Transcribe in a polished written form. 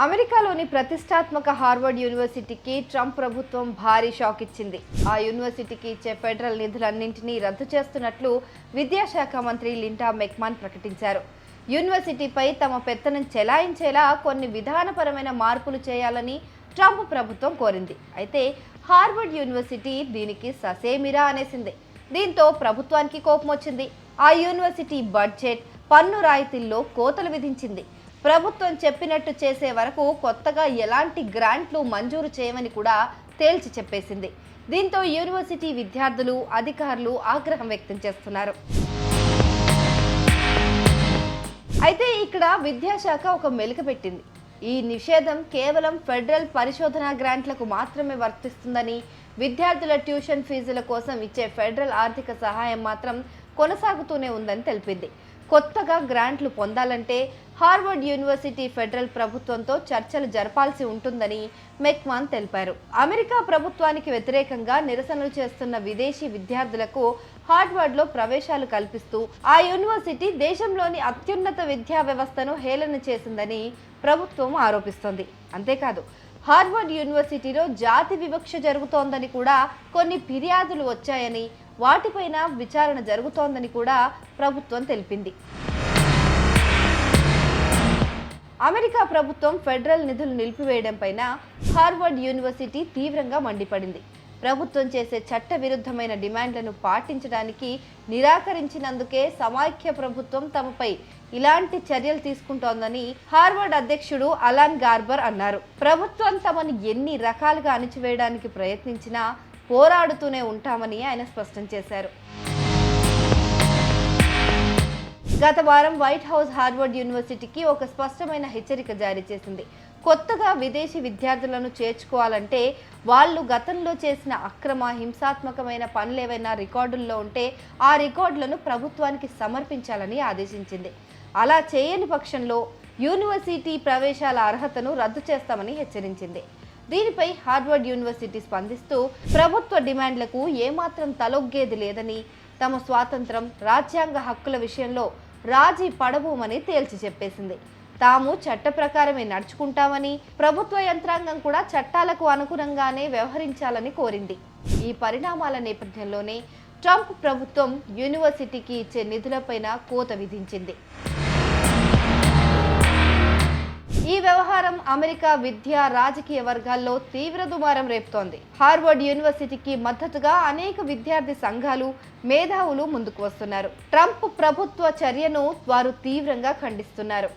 అమెరికాలోని ప్రతిష్టాత్మక హార్వర్డ్ యూనివర్సిటీకి ట్రంప్ ప్రభుత్వం భారీ షాక్ ఇచ్చింది. ఆ యూనివర్సిటీకి ఇచ్చే ఫెడరల్ నిధులన్నింటినీ రద్దు చేస్తున్నట్లు విద్యాశాఖ మంత్రి లిండా మెక్మాన్ ప్రకటించారు. యూనివర్సిటీపై తమ పెత్తనం చెలాయించేలా కొన్ని విధానపరమైన మార్పులు చేయాలని ట్రంప్ ప్రభుత్వం కోరింది. అయితే హార్వర్డ్ యూనివర్సిటీ దీనికి ససేమిరా అనేసింది. దీంతో ప్రభుత్వానికి కోపం వచ్చింది. ఆ యూనివర్సిటీ బడ్జెట్, పన్ను రాయితీల్లో కోతలు విధించింది. ప్రభుత్వం చెప్పినట్టు చేసే వరకు కొత్తగా ఎలాంటి గ్రాంట్లు మంజూరు చేయమని కూడా తేల్చి చెప్పేసింది. దీంతో యూనివర్సిటీ విద్యార్థులు, అధికారులు ఆగ్రహం వ్యక్తం చేస్తున్నారు. అయితే ఇక్కడ విద్యాశాఖ ఒక మెలిక పెట్టింది. ఈ నిషేధం కేవలం ఫెడరల్ పరిశోధనా గ్రాంట్లకు మాత్రమే వర్తిస్తుందని, విద్యార్థుల ట్యూషన్ ఫీజుల కోసం ఇచ్చే ఫెడరల్ ఆర్థిక సహాయం మాత్రం కొనసాగుతూనే ఉందని తెలిపింది. కొత్తగా గ్రాంట్లు పొందాలంటే హార్వర్డ్ యూనివర్సిటీ ఫెడరల్ ప్రభుత్వంతో చర్చలు జరపాల్సి ఉంటుందని మెక్మాన్ తెలిపారు. అమెరికా ప్రభుత్వానికి వ్యతిరేకంగా నిరసనలు చేస్తున్న విదేశీ విద్యార్థులకు హార్వర్డ్లో ప్రవేశాలు కల్పిస్తూ ఆ యూనివర్సిటీ దేశంలోని అత్యున్నత విద్యా వ్యవస్థను హేళన చేసిందని ప్రభుత్వం ఆరోపిస్తోంది. అంతేకాదు హార్వర్డ్ యూనివర్సిటీలో జాతి వివక్ష జరుగుతోందని కూడా కొన్ని ఫిర్యాదులు వచ్చాయని, వాటిపైన విచారణ జరుగుతోందని కూడా ప్రభుత్వం తెలిపింది. అమెరికా ప్రభుత్వం ఫెడరల్ నిధులు నిలిపివేయడం పైన హార్వర్డ్ యూనివర్సిటీ తీవ్రంగా మండిపడింది. ప్రభుత్వం చేసే చట్ట విరుద్ధమైన డిమాండ్లను పాటించడానికి నిరాకరించినందుకే సమాఖ్య ప్రభుత్వం తమపై ఇలాంటి చర్యలు తీసుకుంటోందని హార్వర్డ్ అధ్యక్షుడు అలాన్ గార్బర్ అన్నారు. ప్రభుత్వం తమను ఎన్ని రకాలుగా అణిచివేయడానికి ప్రయత్నించినా పోరాడుతూనే ఉంటామని ఆయన స్పష్టం చేశారు. గత వారం వైట్ హౌస్ హార్వర్డ్ యూనివర్సిటీకి ఒక స్పష్టమైన హెచ్చరిక జారీ చేసింది. కొత్తగా విదేశీ విద్యార్థులను చేర్చుకోవాలంటే వాళ్ళు గతంలో చేసిన అక్రమ, హింసాత్మకమైన పనులేవైనా రికార్డుల్లో ఉంటే ఆ రికార్డులను ప్రభుత్వానికి సమర్పించాలని ఆదేశించింది. అలా చేయని పక్షంలో యూనివర్సిటీ ప్రవేశాల అర్హతను రద్దు చేస్తామని హెచ్చరించింది. దీనిపై హార్వర్డ్ యూనివర్సిటీ స్పందిస్తూ ప్రభుత్వ డిమాండ్లకు ఏమాత్రం తలొగ్గేది లేదని, తమ స్వాతంత్రం, రాజ్యాంగ హక్కుల విషయంలో రాజీ పడబోమని తేల్చి చెప్పేసింది. తాము చట్ట ప్రకారమే నడుచుకుంటామని, ప్రభుత్వ యంత్రాంగం కూడా చట్టాలకు అనుగుణంగానే వ్యవహరించాలని కోరింది. ఈ పరిణామాల నేపథ్యంలోనే ట్రంప్ ప్రభుత్వం యూనివర్సిటీకి ఇచ్చే నిధులపైన కోత విధించింది. ఈ వ్యవహారం అమెరికా విద్యా, రాజకీయ వర్గాల్లో తీవ్ర దుమారం రేపుతోంది. హార్వర్డ్ యూనివర్సిటీకి మద్దతుగా అనేక విద్యార్థి సంఘాలు, మేధావులు ముందుకు వస్తున్నారు. ట్రంప్ ప్రభుత్వ చర్యను వారు తీవ్రంగా ఖండిస్తున్నారు.